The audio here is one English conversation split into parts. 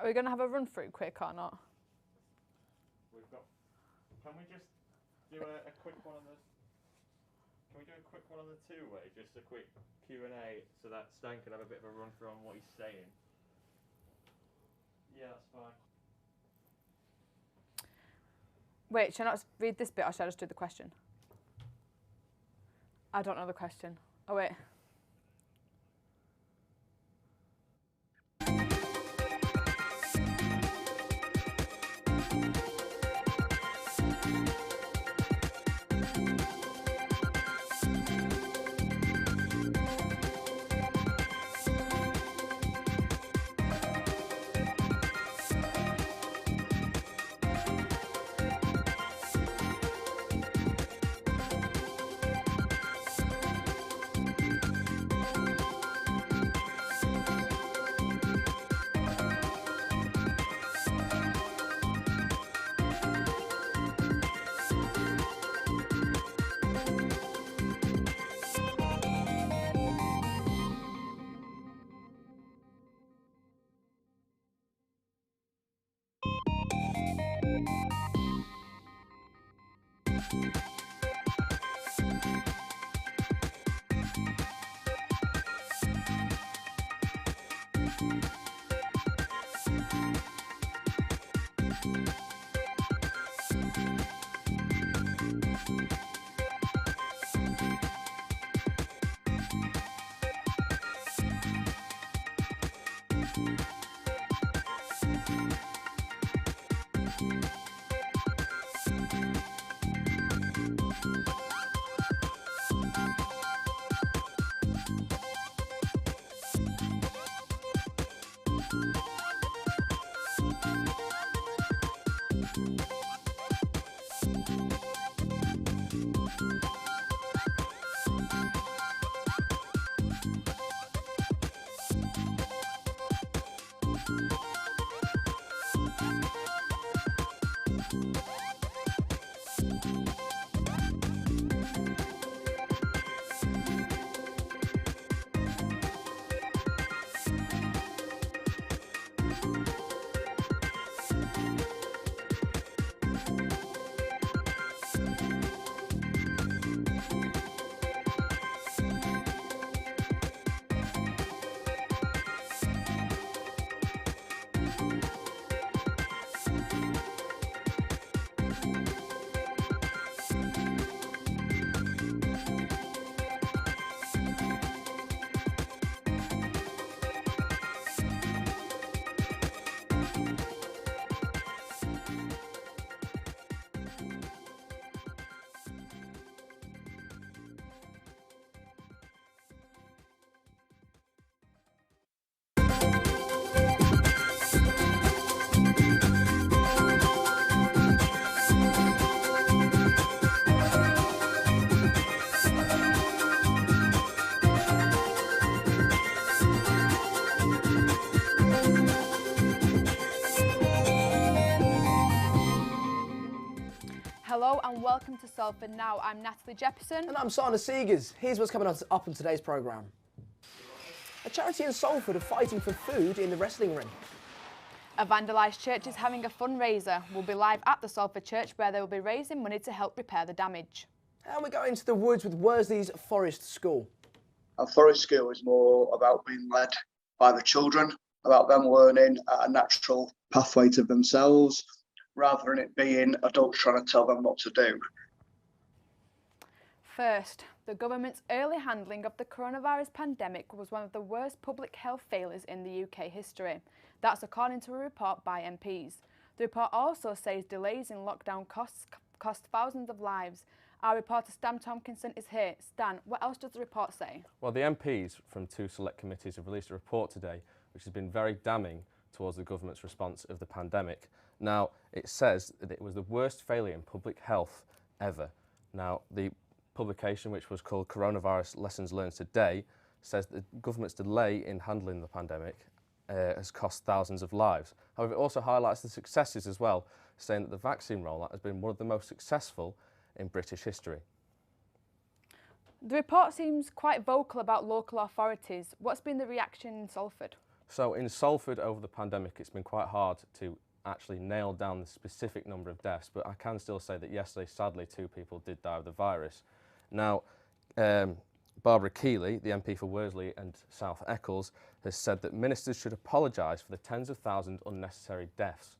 we going to have a run through quick or not? Can we just do a quick one on the? Can we do a quick one on the two-way? Just a quick Q&A so that Stan can have a bit of a run through on what he's saying. Yeah, that's fine. Wait, should I not read this bit or should I just do the question? I don't know the question. Oh, wait. Hello and welcome to Salford Now. I'm Natalie Jefferson. And I'm Sana Seegers. Here's what's coming up on today's programme. A charity in Salford are fighting for food in the wrestling ring. A vandalised church is having a fundraiser. We'll be live at the Salford Church where they will be raising money to help repair the damage. And we're going to the woods with Worsley's Forest School. A forest school is more about being led by the children, about them learning a natural pathway to themselves, rather than it being adults trying to tell them what to do. First, the government's early handling of the coronavirus pandemic was one of the worst public health failures in the UK history. That's according to a report by MPs. The report also says delays in lockdown cost thousands of lives. Our reporter Stan Tompkinson is here. Stan, what else does the report say? Well, the MPs from two select committees have released a report today which has been very damning towards the government's response of the pandemic. Now, it says that it was the worst failure in public health ever. Now, the publication, which was called Coronavirus Lessons Learned Today, says that the government's delay in handling the pandemic has cost thousands of lives. However, it also highlights the successes as well, saying that the vaccine rollout has been one of the most successful in British history. The report seems quite vocal about local authorities. What's been the reaction in Salford? So in Salford over the pandemic, it's been quite hard to actually nail down the specific number of deaths, but I can still say that yesterday, sadly, 2 people did die of the virus. Now, Barbara Keeley, the MP for Worsley and South Eccles, has said that ministers should apologise for the tens of thousands unnecessary deaths.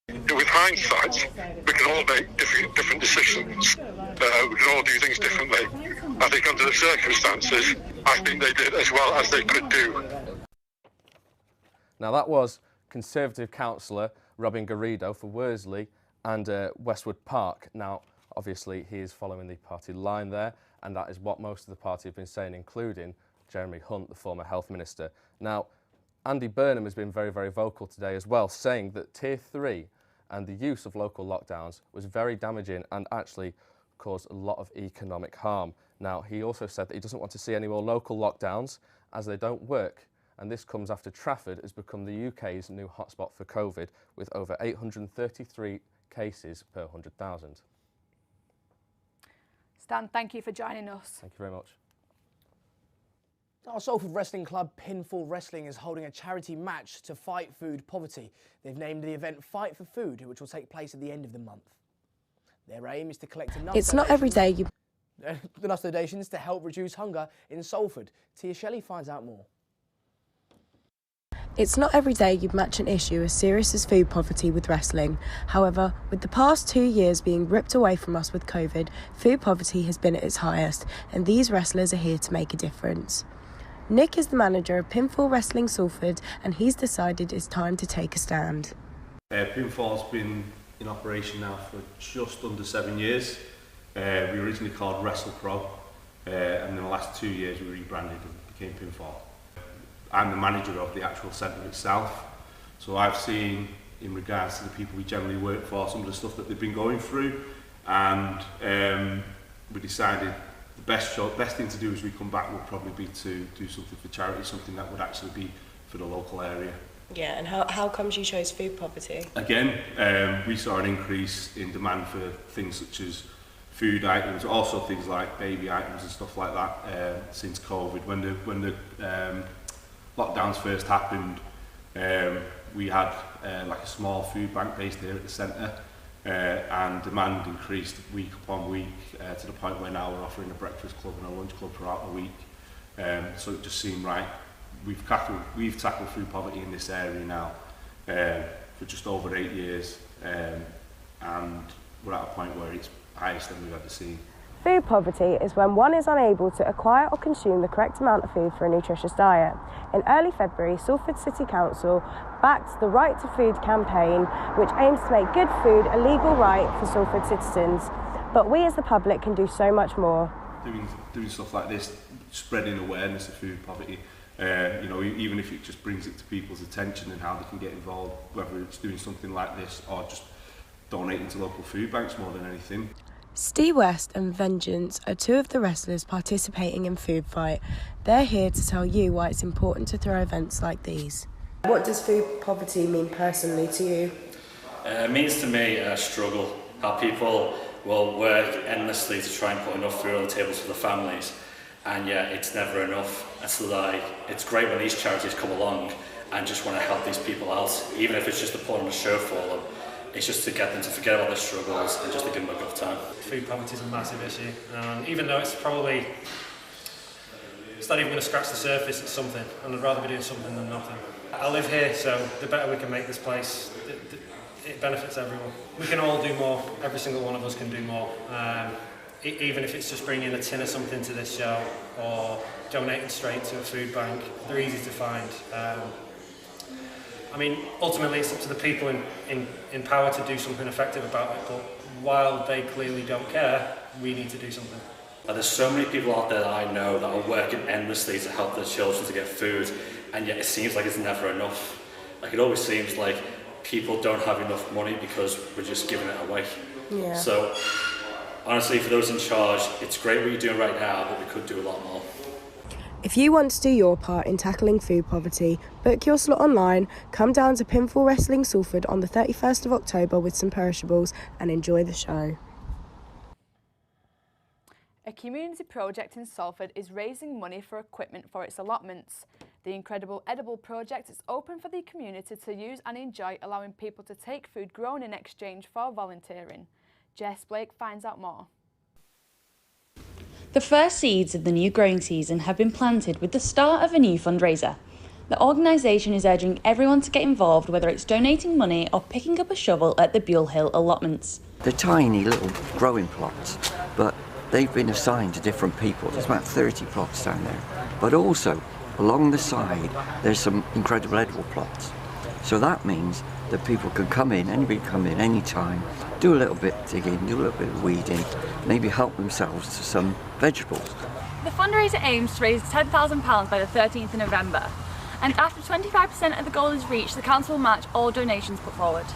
With hindsight, we can all make different decisions. We can all do things differently. I think under the circumstances, I think they did as well as they could do. Now that was Conservative councillor Robin Garrido for Worsley and Westwood Park. Now, obviously, he is following the party line there, and that is what most of the party have been saying, including Jeremy Hunt, the former health minister. Now, Andy Burnham has been very, very vocal today as well, saying that Tier 3 and the use of local lockdowns was very damaging and actually caused a lot of economic harm. Now, he also said that he doesn't want to see any more local lockdowns as they don't work. And this comes after Trafford has become the UK's new hotspot for COVID, with over 833 cases per 100,000. Stan, thank you for joining us. Thank you very much. Our Salford Wrestling Club, Pinfall Wrestling, is holding a charity match to fight food poverty. They've named the event Fight for Food, which will take place at the end of the month. Their aim is to collect enough It's not every day you... enough donations to help reduce hunger in Salford. Tia Shelley finds out more. It's not every day you'd match an issue as serious as food poverty with wrestling. However, with the past 2 years being ripped away from us with COVID, food poverty has been at its highest, and these wrestlers are here to make a difference. Nick is the manager of Pinfall Wrestling Salford, and he's decided it's time to take a stand. Pinfall's been in operation now for just under 7 years. We were originally called Wrestle Pro, and in the last 2 years we rebranded and became Pinfall. I'm the manager of the actual centre itself, so I've seen, in regards to the people we generally work for, some of the stuff that they've been going through, and we decided the best thing to do as we come back would probably be to do something for charity, something that would actually be for the local area. Yeah, and how comes you chose food poverty? Again, we saw an increase in demand for things such as food items, also things like baby items and stuff like that since COVID. When the lockdowns first happened, we had like a small food bank based here at the centre, and demand increased week upon week to the point where now we're offering a breakfast club and a lunch club throughout the week. So it just seemed right. We've tackled food poverty in this area now for just over 8 years, and we're at a point where it's highest than we've ever seen. Food poverty is when one is unable to acquire or consume the correct amount of food for a nutritious diet. In early February, Salford City Council backed the Right to Food campaign, which aims to make good food a legal right for Salford citizens. But we as the public can do so much more. Doing stuff like this, spreading awareness of food poverty, you know, even if it just brings it to people's attention and how they can get involved, whether it's doing something like this or just donating to local food banks more than anything. Steve West and Vengeance are two of the wrestlers participating in Food Fight. They're here to tell you why it's important to throw events like these. What does food poverty mean personally to you? It means to me a struggle, how people will work endlessly to try and put enough food on the tables for the families, and yet it's never enough. It's great when these charities come along and just want to help these people out, even if it's just to put on a show for them. It's just to get them to forget about their struggles and just to give them a good time. Food poverty is a massive issue, and even though it's not even going to scratch the surface, it's something, and I'd rather be doing something than nothing. I live here, so the better we can make this place, it benefits everyone. We can all do more, every single one of us can do more. Even if it's just bringing a tin of something to this show, or donating straight to a food bank, they're easy to find. I mean, ultimately it's up to the people in power to do something effective about it, but while they clearly don't care, we need to do something. There's so many people out there that I know that are working endlessly to help their children to get food, and yet it seems like it's never enough. Like, it always seems like people don't have enough money because we're just giving it away. Yeah. So, honestly, for those in charge, it's great what you're doing right now, but we could do a lot more. If you want to do your part in tackling food poverty, book your slot online, come down to Pinfall Wrestling Salford on the 31st of October with some perishables and enjoy the show. A community project in Salford is raising money for equipment for its allotments. The incredible edible project is open for the community to use and enjoy, allowing people to take food grown in exchange for volunteering. Jess Blake finds out more. The first seeds of the new growing season have been planted with the start of a new fundraiser. The organisation is urging everyone to get involved, whether it's donating money or picking up a shovel at the Buell Hill allotments. They're tiny little growing plots, but they've been assigned to different people. There's about 30 plots down there. But also, along the side, there's some incredible edible plots. So that means that people can come in, anybody can come in any time, do a little bit of digging, do a little bit of weeding, maybe help themselves to some vegetables. The fundraiser aims to raise £10,000 by the 13th of November. And after 25% of the goal is reached, the council will match all donations put forward.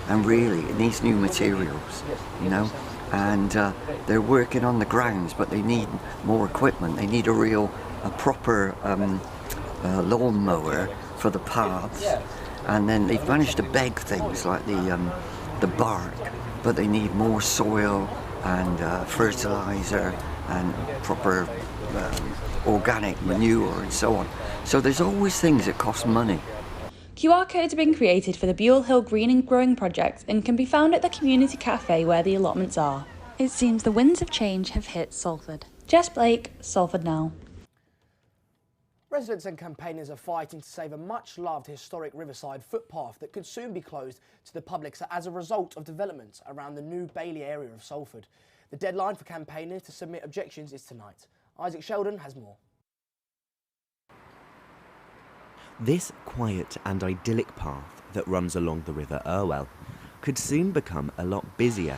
And really, it needs new materials, you know, and they're working on the grounds, but they need more equipment. They need a proper lawnmower for the paths, and then they've managed to beg things like the bark, but they need more soil and fertilizer and proper organic manure and so on. So there's always things that cost money. QR codes have been created for the Buell Hill Green and Growing project and can be found at the community cafe where the allotments are. It seems the winds of change have hit Salford. Jess Blake, Salford Now. Residents and campaigners are fighting to save a much-loved historic riverside footpath that could soon be closed to the public as a result of development around the New Bailey area of Salford. The deadline for campaigners to submit objections is tonight. Isaac Sheldon has more. This quiet and idyllic path that runs along the River Irwell could soon become a lot busier.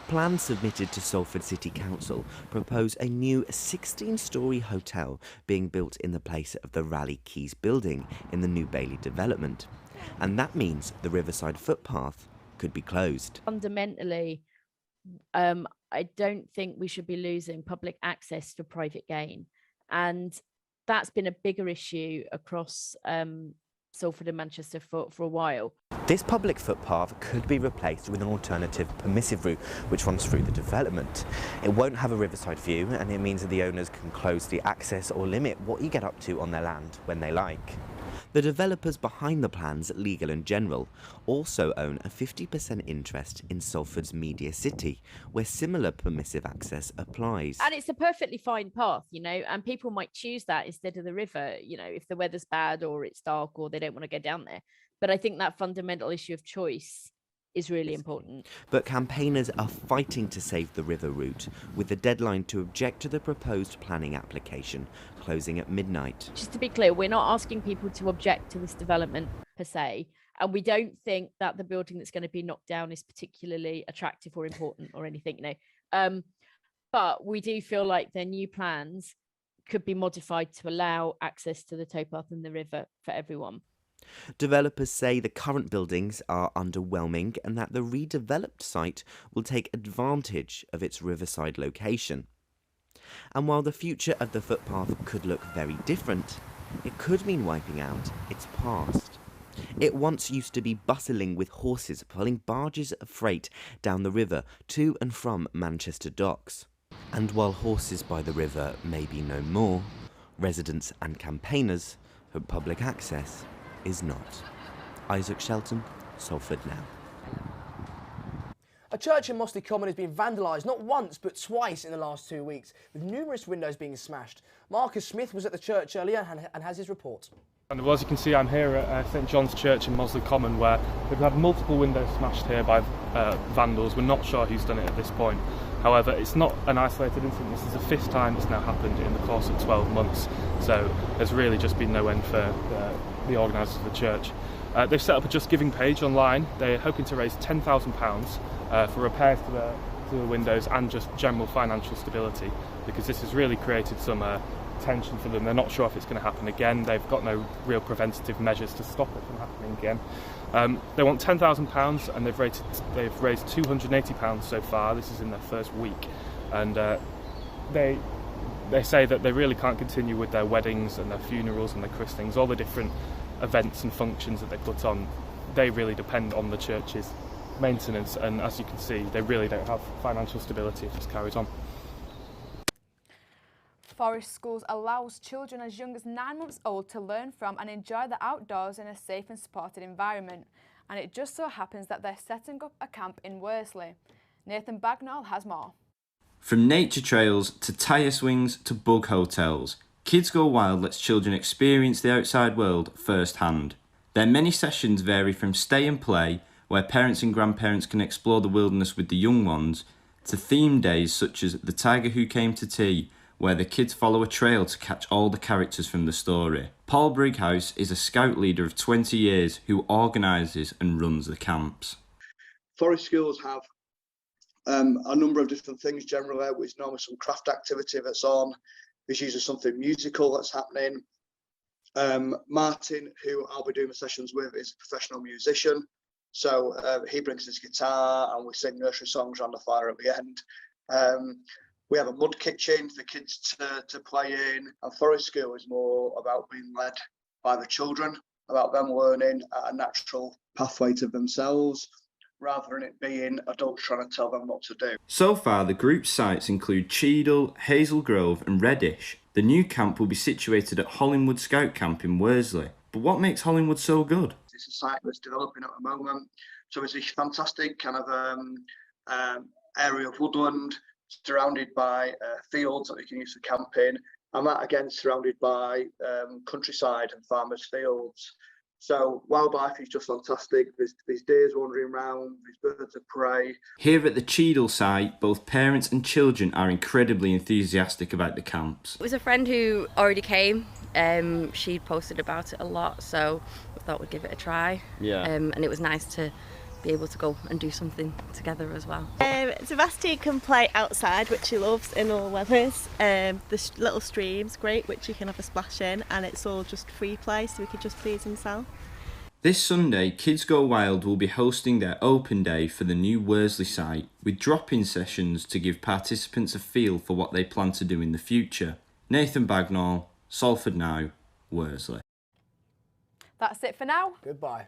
Plans submitted to Salford City Council propose a new 16-storey hotel being built in the place of the Raleigh Quays building in the New Bailey development. And that means the riverside footpath could be closed. Fundamentally, I don't think we should be losing public access for private gain. And that's been a bigger issue across Salford and Manchester for a while. This public footpath could be replaced with an alternative permissive route which runs through the development. It won't have a riverside view, and it means that the owners can close the access or limit what you get up to on their land when they like. The developers behind the plans, Legal and General, also own a 50% interest in Salford's Media City, where similar permissive access applies. And it's a perfectly fine path, you know, and people might choose that instead of the river, you know, if the weather's bad or it's dark or they don't want to go down there. But I think that fundamental issue of choice is really important. But campaigners are fighting to save the river route, with the deadline to object to the proposed planning application closing at midnight. Just to be clear, we're not asking people to object to this development per se, and we don't think that the building that's going to be knocked down is particularly attractive or important or anything, you know. But we do feel like their new plans could be modified to allow access to the towpath and the river for everyone. Developers say the current buildings are underwhelming and that the redeveloped site will take advantage of its riverside location. And while the future of the footpath could look very different, it could mean wiping out its past. It once used to be bustling with horses pulling barges of freight down the river to and from Manchester docks. And while horses by the river may be no more, residents and campaigners hope public access is not. Isaac Shelton, Salford Now. A church in Mossley Common has been vandalised not once but twice in the last 2 weeks, with numerous windows being smashed. Marcus Smith was at the church earlier and has his report. And well, as you can see, I'm here at St John's Church in Mossley Common, where we've had multiple windows smashed here by vandals. We're not sure who's done it at this point. However, it's not an isolated incident. This is the 5th time it's now happened in the course of 12 months. So there's really just been no end for the organisers of the church. They've set up a Just Giving page online. They're hoping to raise £10,000 for repairs to the windows and just general financial stability, because this has really created some tension for them. They're not sure if it's going to happen again. They've got no real preventative measures to stop it from happening again. They want £10,000 and they've raised £280 so far. This is in their first week, and they say that they really can't continue with their weddings and their funerals and their christenings, all the different events and functions that they put on. They really depend on the church's maintenance, and as you can see, they really don't have financial stability if this carries on. Forest Schools allows children as young as 9 months old to learn from and enjoy the outdoors in a safe and supported environment. And it just so happens that they're setting up a camp in Worsley. Nathan Bagnall has more. From nature trails to tyre swings to bug hotels, Kids Go Wild lets children experience the outside world firsthand. Their many sessions vary from stay and play, where parents and grandparents can explore the wilderness with the young ones, to theme days such as The Tiger Who Came to Tea, where the kids follow a trail to catch all the characters from the story. Paul Brighouse is a scout leader of 20 years who organises and runs the camps. Forest schools have a number of different things generally, with normally some craft activity that's on. There's usually something musical that's happening. Martin, who I'll be doing the sessions with, is a professional musician. So he brings his guitar and we sing nursery songs around the fire at the end. We have a mud kitchen for kids to play in. And Forest School is more about being led by the children, about them learning a natural pathway to themselves, rather than it being adults trying to tell them what to do. So far, the group's sites include Cheadle, Hazel Grove and Reddish. The new camp will be situated at Hollingwood Scout Camp in Worsley. But what makes Hollingwood so good? It's a site that's developing at the moment. So it's a fantastic kind of area of woodland, surrounded by fields that they can use for camping. And that again surrounded by countryside and farmers' fields. So wildlife is just fantastic. There's deers wandering around, there's birds of prey. Here at the Cheadle site, both parents and children are incredibly enthusiastic about the camps. It was a friend who already came. She posted about it a lot, so we thought we'd give it a try. Yeah. And it was nice to be able to go and do something together as well. Sebastian can play outside, which he loves in all weathers. The little stream's great, which you can have a splash in, and it's all just free play, so he could just please himself. This Sunday, Kids Go Wild will be hosting their open day for the new Worsley site, with drop-in sessions to give participants a feel for what they plan to do in the future. Nathan Bagnall, Salford Now, Worsley. That's it for now. Goodbye.